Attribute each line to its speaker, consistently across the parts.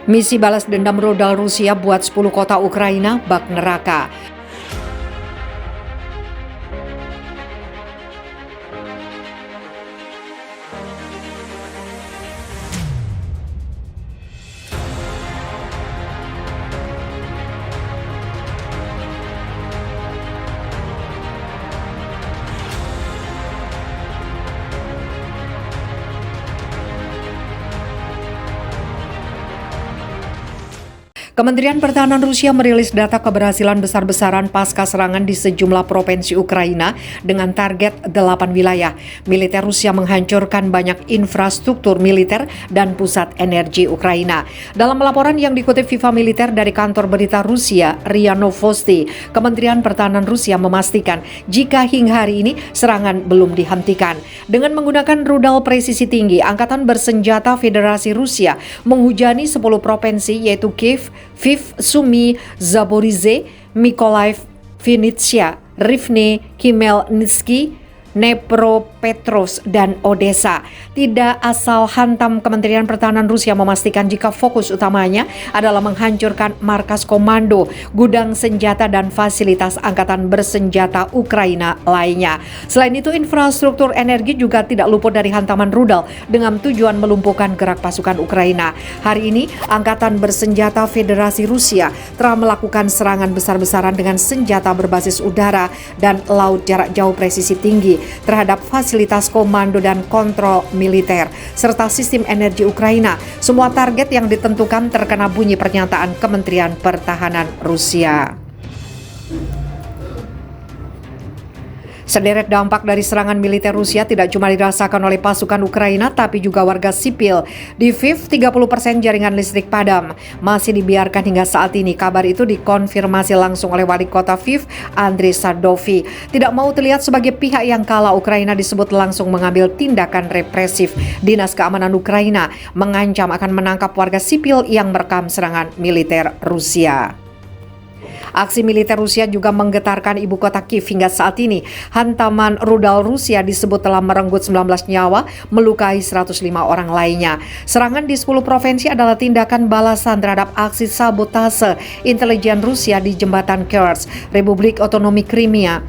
Speaker 1: Misi balas dendam rudal Rusia buat 10 kota Ukraina bak neraka. Kementerian Pertahanan Rusia merilis data keberhasilan besar-besaran pasca serangan di sejumlah provinsi Ukraina dengan target 8 wilayah. Militer Rusia menghancurkan banyak infrastruktur militer dan pusat energi Ukraina. Dalam laporan yang dikutip Viva Militer dari kantor berita Rusia, RIA Novosti, Kementerian Pertahanan Rusia memastikan jika hingga hari ini serangan belum dihentikan. Dengan menggunakan rudal presisi tinggi, Angkatan Bersenjata Federasi Rusia menghujani 10 provinsi yaitu Kiev, Lviv, Sumy, Zaporizhzhia, Mykolaiv, Vinnytsia, Rivne, Khmelnytskyi, Dnepropetrovsk, dan Odessa. Tidak asal hantam, Kementerian Pertahanan Rusia memastikan jika fokus utamanya adalah menghancurkan markas komando, gudang senjata, dan fasilitas Angkatan Bersenjata Ukraina lainnya. Selain itu, infrastruktur energi juga tidak luput dari hantaman rudal dengan tujuan melumpuhkan gerak pasukan Ukraina. Hari ini, Angkatan Bersenjata Federasi Rusia telah melakukan serangan besar-besaran dengan senjata berbasis udara dan laut jarak jauh presisi tinggi terhadap fasilitas komando dan kontrol militer serta sistem energi Ukraina. Semua target yang ditentukan terkena bunyi pernyataan Kementerian Pertahanan Rusia. Sederet dampak dari serangan militer Rusia tidak cuma dirasakan oleh pasukan Ukraina tapi juga warga sipil. Di Lviv, 30% jaringan listrik padam. Masih dibiarkan hingga saat ini. Kabar itu dikonfirmasi langsung oleh Wali Kota Lviv, Andriy Sadovy. Tidak mau terlihat sebagai pihak yang kalah, Ukraina disebut langsung mengambil tindakan represif. Dinas Keamanan Ukraina mengancam akan menangkap warga sipil yang merekam serangan militer Rusia. Aksi militer Rusia juga menggetarkan ibu kota Kiev hingga saat ini. Hantaman rudal Rusia disebut telah merenggut 19 nyawa, melukai 105 orang lainnya. Serangan di 10 provinsi adalah tindakan balasan terhadap aksi sabotase intelijen Rusia di jembatan Kerch, Republik Otonomi Crimea.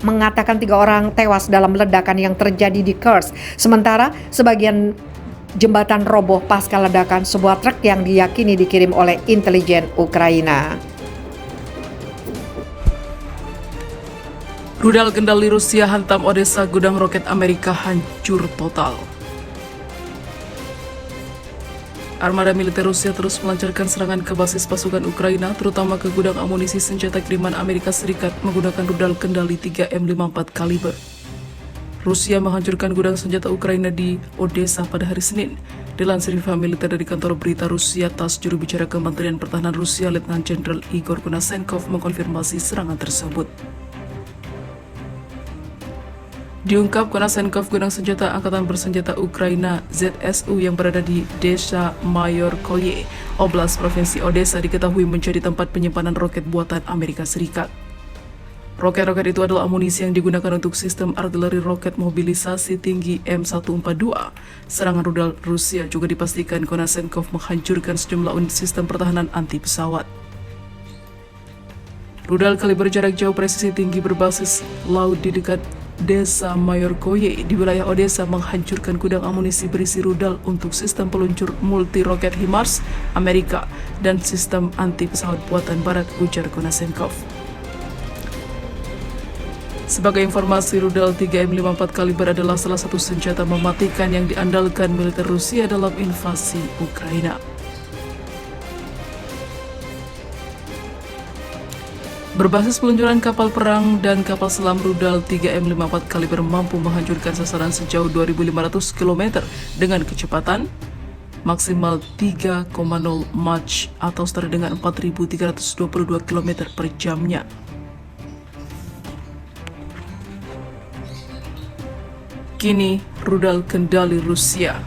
Speaker 1: Mengatakan 3 orang tewas dalam ledakan yang terjadi di Kerch. Sementara sebagian jembatan roboh pasca ledakan sebuah truk yang diyakini dikirim oleh intelijen Ukraina.
Speaker 2: Rudal kendali Rusia hantam Odessa, gudang roket Amerika hancur total. Armada militer Rusia terus melancarkan serangan ke basis pasukan Ukraina, terutama ke gudang amunisi senjata kiriman Amerika Serikat menggunakan rudal kendali 3M54 kaliber. Rusia menghancurkan gudang senjata Ukraina di Odessa pada hari Senin. Dilansir Viva Militer dari kantor berita Rusia TASS, juru bicara Kementerian Pertahanan Rusia Letnan Jenderal Igor Konasenkov mengkonfirmasi serangan tersebut. Diungkap Konasenkov, gudang senjata Angkatan Bersenjata Ukraina ZSU yang berada di Desa Mayorkoye, Oblast Provinsi Odessa diketahui menjadi tempat penyimpanan roket buatan Amerika Serikat. Roket-roket itu adalah amunisi yang digunakan untuk sistem artileri roket mobilisasi tinggi M142. Serangan rudal Rusia juga dipastikan Konasenkov menghancurkan sejumlah unit sistem pertahanan anti pesawat. Rudal kaliber jarak jauh presisi tinggi berbasis laut di dekat Desa Mayorkoye di wilayah Odessa menghancurkan gudang amunisi berisi rudal untuk sistem peluncur multi roket HIMARS Amerika dan sistem anti pesawat buatan barat, ujar Konasenkov. Sebagai informasi, rudal 3M54 kaliber adalah salah satu senjata mematikan yang diandalkan militer Rusia dalam invasi Ukraina. Berbasis peluncuran kapal perang dan kapal selam, rudal 3M54 kaliber mampu menghancurkan sasaran sejauh 2.500 km dengan kecepatan maksimal 3,0 Mach atau setara dengan 4.322 km per jamnya. Kini, rudal kendali Rusia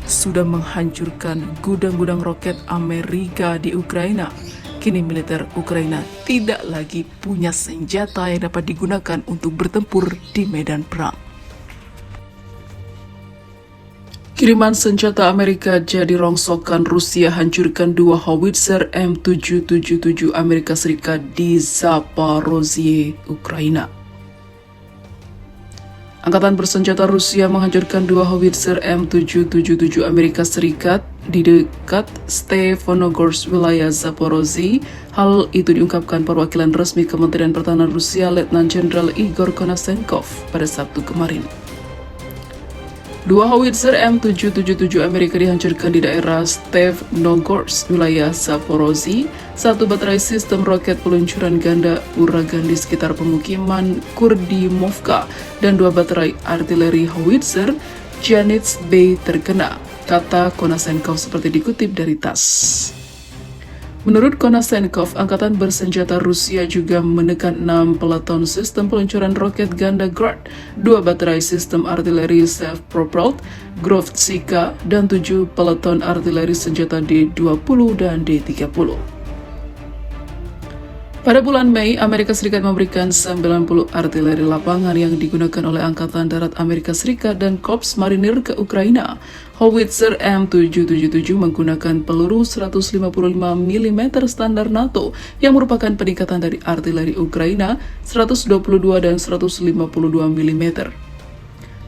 Speaker 2: sudah menghancurkan gudang-gudang roket Amerika di Ukraina. Kini militer Ukraina tidak lagi punya senjata yang dapat digunakan untuk bertempur di medan perang. Kiriman senjata Amerika jadi rongsokan. Rusia hancurkan 2 howitzer M777 Amerika Serikat di Zaporozhye, Ukraina. Angkatan bersenjata Rusia menghancurkan 2 howitzer M777 Amerika Serikat di dekat Stepanogorsk, wilayah Zaporozhye. Hal itu diungkapkan perwakilan resmi Kementerian Pertahanan Rusia, Letnan Jenderal Igor Konasenkov pada Sabtu kemarin. 2 howitzer M777 Amerika dihancurkan di daerah Stepanogorsk, wilayah Zaporozhye. 1 baterai sistem roket peluncuran ganda Uragan di sekitar pemukiman Kurdimovka dan 2 baterai artileri howitzer Janets B terkena, kata Konasenkov seperti dikutip dari TASS. Menurut Konasenkov, Angkatan Bersenjata Rusia juga menekan 6 peleton sistem peluncuran roket ganda Grad, 2 baterai sistem artileri self-propelled Grovtsika, dan 7 peleton artileri senjata D-20 dan D-30. Pada bulan Mei, Amerika Serikat memberikan 90 artileri lapangan yang digunakan oleh Angkatan Darat Amerika Serikat dan Korps Marinir ke Ukraina. Howitzer M777 menggunakan peluru 155 mm standar NATO yang merupakan peningkatan dari artileri Ukraina 122 dan 152 mm.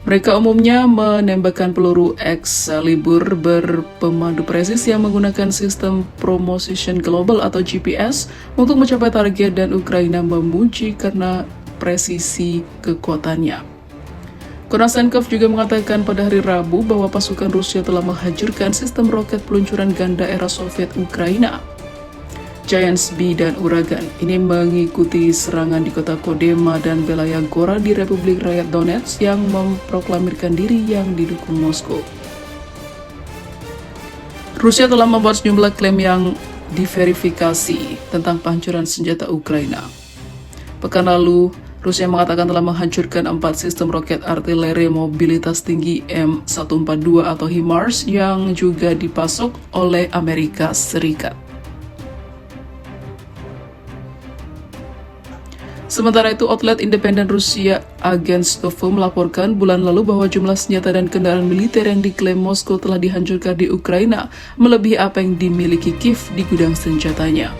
Speaker 2: Mereka umumnya menembakkan peluru Excalibur berpemandu presisi yang menggunakan sistem Precision Global atau GPS untuk mencapai target, dan Ukraina memuji karena presisi kekuatannya. Konasenkov juga mengatakan pada hari Rabu bahwa pasukan Rusia telah menghancurkan sistem roket peluncuran ganda era Soviet Ukraina, Giants B dan Uragan. Ini mengikuti serangan di kota Kodema dan Belaya Gora di Republik Rakyat Donetsk yang memproklamirkan diri yang didukung Moskow. Rusia telah membuat sejumlah klaim yang diverifikasi tentang penghancuran senjata Ukraina. Pekan lalu, Rusia mengatakan telah menghancurkan 4 sistem roket artileri mobilitas tinggi M142 atau HIMARS yang juga dipasok oleh Amerika Serikat. Sementara itu, outlet independen Rusia Agentstv melaporkan bulan lalu bahwa jumlah senjata dan kendaraan militer yang diklaim Moskow telah dihancurkan di Ukraina melebihi apa yang dimiliki Kiev di gudang senjatanya.